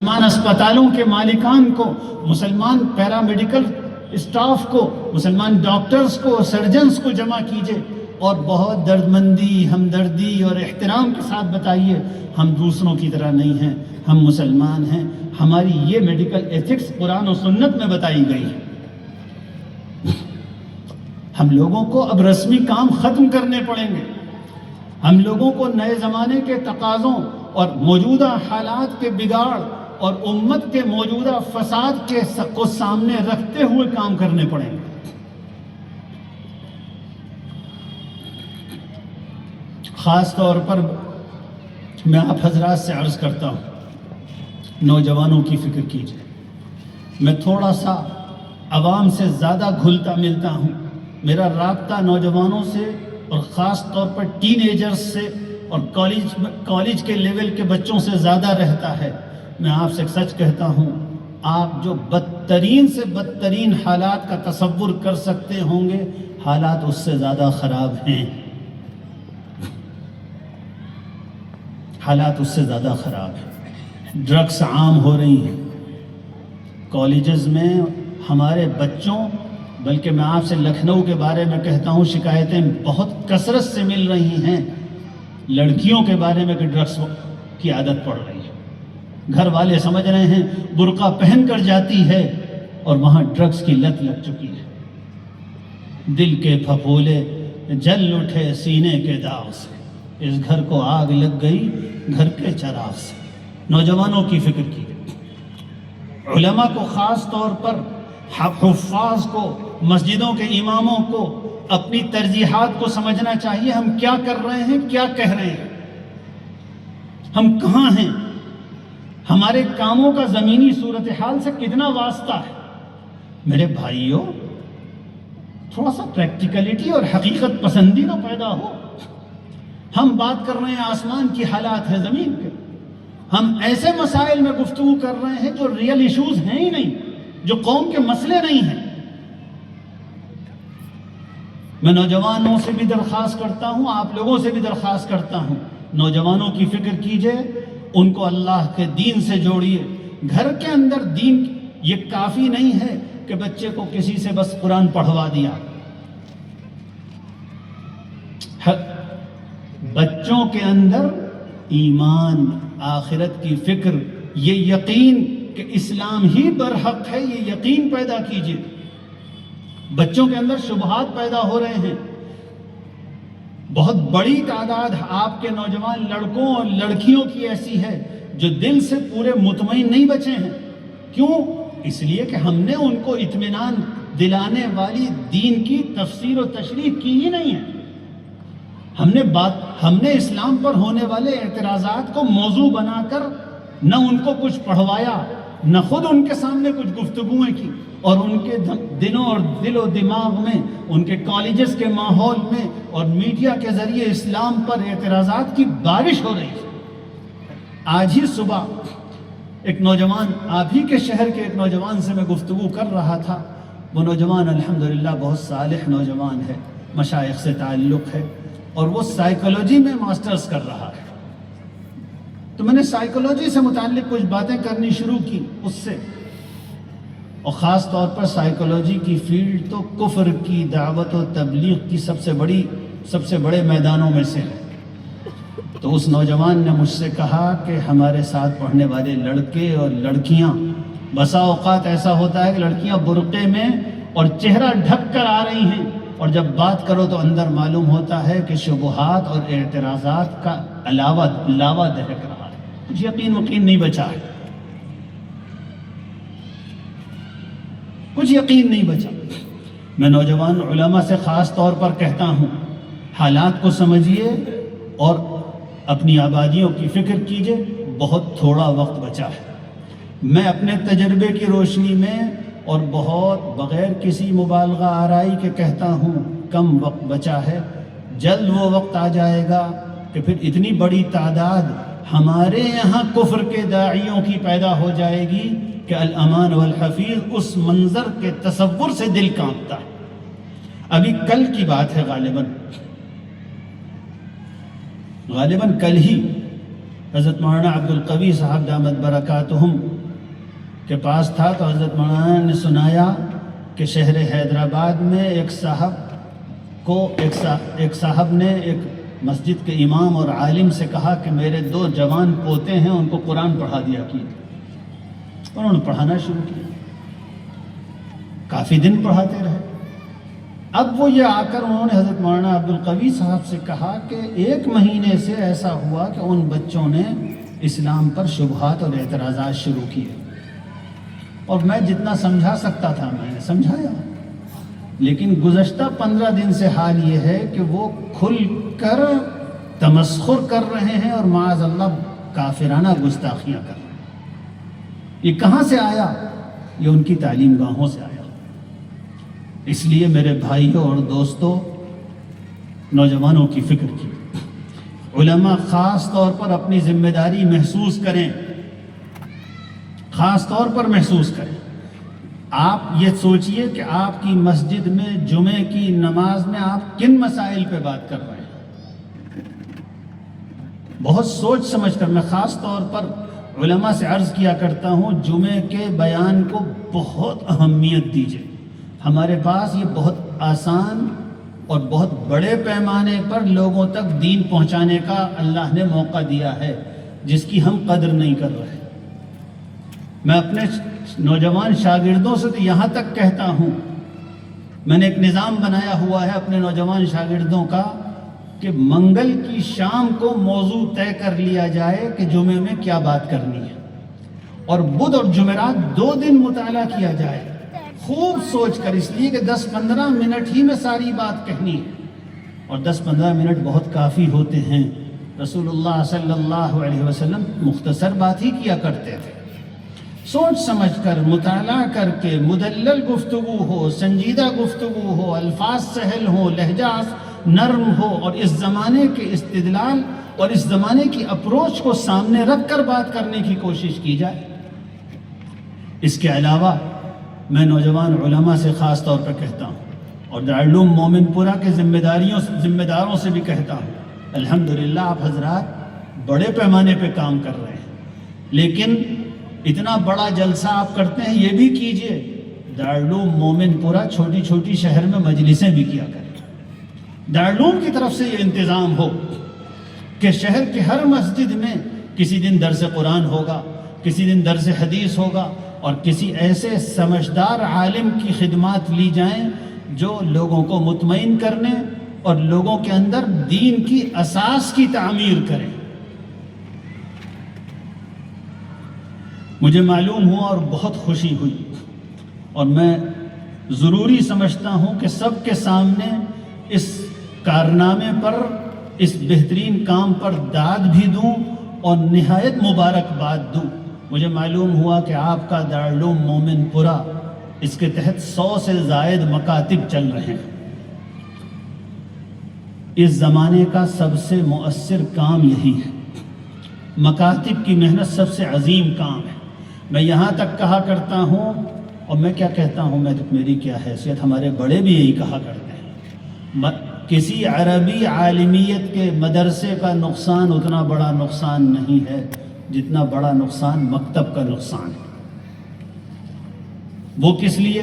مسلمان اسپتالوں کے مالکان کو، مسلمان پیرامیڈیکل اسٹاف کو، مسلمان ڈاکٹرز کو، سرجنز کو جمع کیجئے اور بہت دردمندی، ہمدردی اور احترام کے ساتھ بتائیے ہم دوسروں کی طرح نہیں ہیں، ہم مسلمان ہیں، ہماری یہ میڈیکل ایتھکس قرآن و سنت میں بتائی گئی ہے۔ ہم لوگوں کو اب رسمی کام ختم کرنے پڑیں گے، ہم لوگوں کو نئے زمانے کے تقاضوں اور موجودہ حالات کے بگاڑ اور امت کے موجودہ فساد کو سامنے رکھتے ہوئے کام کرنے پڑیں گے۔ خاص طور پر میں آپ حضرات سے عرض کرتا ہوں، نوجوانوں کی فکر کیجیے۔ میں تھوڑا سا عوام سے زیادہ گھلتا ملتا ہوں، میرا رابطہ نوجوانوں سے اور خاص طور پر ٹین ایجرز سے اور کالج کے لیول کے بچوں سے زیادہ رہتا ہے۔ میں آپ سے سچ کہتا ہوں، آپ جو بدترین سے بدترین حالات کا تصور کر سکتے ہوں گے، حالات اس سے زیادہ خراب ہیں، حالات اس سے زیادہ خراب ہیں۔ ڈرگس عام ہو رہی ہیں کالجز میں، ہمارے بچوں، بلکہ میں آپ سے لکھنؤ کے بارے میں کہتا ہوں، شکایتیں بہت کثرت سے مل رہی ہیں لڑکیوں کے بارے میں کہ ڈرگس کی عادت پڑ رہی ہے۔ گھر والے سمجھ رہے ہیں برقع پہن کر جاتی ہے اور وہاں ڈرگس کی لت لگ چکی ہے۔ دل کے پھپھولے جل اٹھے سینے کے داغ سے، اس گھر کو آگ لگ گئی گھر کے چراغ سے۔ نوجوانوں کی فکر کی، علماء کو خاص طور پر، حفاظ کو، مسجدوں کے اماموں کو اپنی ترجیحات کو سمجھنا چاہیے۔ ہم کیا کر رہے ہیں، کیا کہہ رہے ہیں، ہم کہاں ہیں، ہمارے کاموں کا زمینی صورتحال سے کتنا واسطہ ہے۔ میرے بھائیوں، تھوڑا سا پریکٹیکلٹی اور حقیقت پسندی تو پیدا ہو۔ ہم بات کر رہے ہیں آسمان کی حالات ہے زمین کے، ہم ایسے مسائل میں گفتگو کر رہے ہیں جو ریئل ایشوز ہیں ہی نہیں، جو قوم کے مسئلے نہیں ہیں۔ میں نوجوانوں سے بھی درخواست کرتا ہوں، آپ لوگوں سے بھی درخواست کرتا ہوں، نوجوانوں کی فکر کیجئے، ان کو اللہ کے دین سے جوڑیے۔ گھر کے اندر دین یہ کافی نہیں ہے کہ بچے کو کسی سے بس قرآن پڑھوا دیا۔ بچوں کے اندر ایمان، آخرت کی فکر، یہ یقین کہ اسلام ہی برحق ہے، یہ یقین پیدا کیجئے۔ بچوں کے اندر شبہات پیدا ہو رہے ہیں۔ بہت بڑی تعداد آپ کے نوجوان لڑکوں اور لڑکیوں کی ایسی ہے جو دل سے پورے مطمئن نہیں بچے ہیں۔ کیوں؟ اس لیے کہ ہم نے ان کو اطمینان دلانے والی دین کی تفسیر و تشریح کی ہی نہیں ہے۔ ہم نے اسلام پر ہونے والے اعتراضات کو موضوع بنا کر نہ ان کو کچھ پڑھوایا، نہ خود ان کے سامنے کچھ گفتگویں کی، اور ان کے دنوں اور دل و دماغ میں، ان کے کالجز کے ماحول میں اور میڈیا کے ذریعے اسلام پر اعتراضات کی بارش ہو رہی ہے۔ آج ہی صبح ایک نوجوان، آپ ہی کے شہر کے ایک نوجوان سے میں گفتگو کر رہا تھا۔ وہ نوجوان الحمدللہ بہت صالح نوجوان ہے، مشائخ سے تعلق ہے، اور وہ سائیکالوجی میں ماسٹرز کر رہا ہے۔ تو میں نے سائیکالوجی سے متعلق کچھ باتیں کرنی شروع کی اس سے، اور خاص طور پر سائیکالوجی کی فیلڈ تو کفر کی دعوت و تبلیغ کی سب سے بڑے میدانوں میں سے ہے۔ تو اس نوجوان نے مجھ سے کہا کہ ہمارے ساتھ پڑھنے والے لڑکے اور لڑکیاں، بسا اوقات ایسا ہوتا ہے کہ لڑکیاں برقعے میں اور چہرہ ڈھک کر آ رہی ہیں، اور جب بات کرو تو اندر معلوم ہوتا ہے کہ شبہات اور اعتراضات کا لاوا دہک رہا ہے، کچھ یقین نہیں بچا ہے، کچھ یقین نہیں بچا۔ میں نوجوان علماء سے خاص طور پر کہتا ہوں، حالات کو سمجھیے اور اپنی آبادیوں کی فکر کیجئے، بہت تھوڑا وقت بچا ہے۔ میں اپنے تجربے کی روشنی میں اور بہت بغیر کسی مبالغہ آرائی کے کہتا ہوں، کم وقت بچا ہے، جلد وہ وقت آ جائے گا کہ پھر اتنی بڑی تعداد ہمارے یہاں کفر کے داعیوں کی پیدا ہو جائے گی کہ الامان والحفیظ اس منظر کے تصور سے دل کانپتا ہے۔ ابھی کل کی بات ہے، غالباً کل ہی حضرت مولانا عبدالقوی صاحب دامت برکاتہم کے پاس تھا، تو حضرت مولانا نے سنایا کہ شہر حیدرآباد میں ایک صاحب نے ایک مسجد کے امام اور عالم سے کہا کہ میرے 2 جوان پوتے ہیں، ان کو قرآن پڑھا دیا کیجیے۔ انہوں نے پڑھانا شروع کیا، کافی دن پڑھاتے رہے۔ اب وہ یہ آ کر انہوں نے حضرت مولانا عبدالقوی صاحب سے کہا کہ 1 مہینے سے ایسا ہوا کہ ان بچوں نے اسلام پر شبہات اور اعتراضات شروع کیے، اور میں جتنا سمجھا سکتا تھا میں نے سمجھایا، لیکن گزشتہ 15 دن سے حال یہ ہے کہ وہ کھل کر تمسخر کر رہے ہیں اور معاذ اللہ کافرانہ گستاخیاں کر رہے ہیں۔ یہ کہاں سے آیا؟ یہ ان کی تعلیم گاہوں سے آیا۔ اس لیے میرے بھائیوں اور دوستوں، نوجوانوں کی فکر کی، علماء خاص طور پر اپنی ذمہ داری محسوس کریں، خاص طور پر محسوس کریں۔ آپ یہ سوچئے کہ آپ کی مسجد میں جمعے کی نماز میں آپ کن مسائل پہ بات کر رہے ہیں، بہت سوچ سمجھ کر۔ میں خاص طور پر علماء سے عرض کیا کرتا ہوں، جمعے کے بیان کو بہت اہمیت دیجیے۔ ہمارے پاس یہ بہت آسان اور بہت بڑے پیمانے پر لوگوں تک دین پہنچانے کا اللہ نے موقع دیا ہے، جس کی ہم قدر نہیں کر رہے۔ میں اپنے نوجوان شاگردوں سے تو یہاں تک کہتا ہوں، میں نے ایک نظام بنایا ہوا ہے اپنے نوجوان شاگردوں کا کہ منگل کی شام کو موضوع طے کر لیا جائے کہ جمعے میں کیا بات کرنی ہے، اور بدھ اور جمعرات 2 دن مطالعہ کیا جائے خوب سوچ کر، اس لیے کہ 10-15 منٹ ہی میں ساری بات کہنی ہے، اور 10-15 منٹ بہت کافی ہوتے ہیں۔ رسول اللہ صلی اللہ علیہ وسلم مختصر بات ہی کیا کرتے تھے۔ سوچ سمجھ کر، مطالعہ کر کے، مدلل گفتگو ہو، سنجیدہ گفتگو ہو، الفاظ سہل ہو، لہجہ نرم ہو، اور اس زمانے کے استدلال اور اس زمانے کی اپروچ کو سامنے رکھ کر بات کرنے کی کوشش کی جائے۔ اس کے علاوہ میں نوجوان علماء سے خاص طور پر کہتا ہوں، اور دارالعلوم مومن پورہ کے ذمہ داروں سے بھی کہتا ہوں، الحمدللہ آپ حضرات بڑے پیمانے پہ کام کر رہے ہیں، لیکن اتنا بڑا جلسہ آپ کرتے ہیں، یہ بھی کیجئے دارالعلوم مومن پورہ چھوٹی چھوٹی شہر میں مجلسیں بھی کیا کریں۔ دارالعلوم کی طرف سے یہ انتظام ہو کہ شہر کے ہر مسجد میں کسی دن درس قرآن ہوگا، کسی دن درس حدیث ہوگا، اور کسی ایسے سمجھدار عالم کی خدمات لی جائیں جو لوگوں کو مطمئن کرنے اور لوگوں کے اندر دین کی اساس کی تعمیر کریں۔ مجھے معلوم ہوا اور بہت خوشی ہوئی، اور میں ضروری سمجھتا ہوں کہ سب کے سامنے اس کارنامے پر، اس بہترین کام پر داد بھی دوں اور نہایت مبارکباد دوں۔ مجھے معلوم ہوا کہ آپ کا دارالعلوم مومن پورہ، اس کے تحت 100 سے زائد مکاتب چل رہے ہیں۔ اس زمانے کا سب سے مؤثر کام یہی ہے، مکاتب کی محنت سب سے عظیم کام ہے۔ میں یہاں تک کہا کرتا ہوں، اور میں کیا کہتا ہوں، میری کیا حیثیت، ہمارے بڑے بھی یہی کہا کرتے ہیں، کسی عربی عالمیت کے مدرسے کا نقصان اتنا بڑا نقصان نہیں ہے جتنا بڑا نقصان مکتب کا نقصان ہے۔ وہ کس لیے؟